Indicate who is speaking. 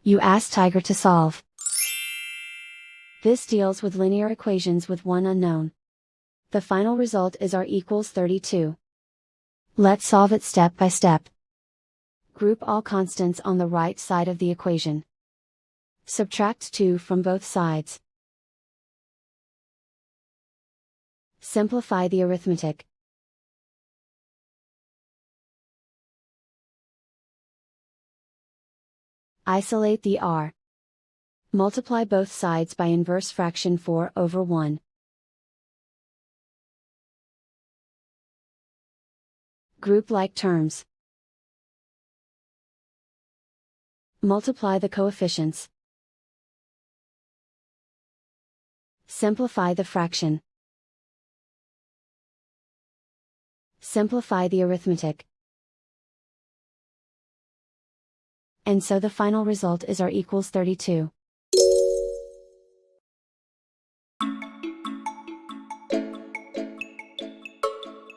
Speaker 1: You ask Tiger to solve. This deals with linear equations with one unknown. The final result is r equals 32. Let's solve it step by step. Group all constants on the right side of the equation. Subtract 2 from both sides. Simplify the arithmetic. Isolate the r. Multiply both sides by inverse fraction 4/1. Group like terms. Multiply the coefficients. Simplify the fraction. Simplify the arithmetic. And so the final result is r equals 32.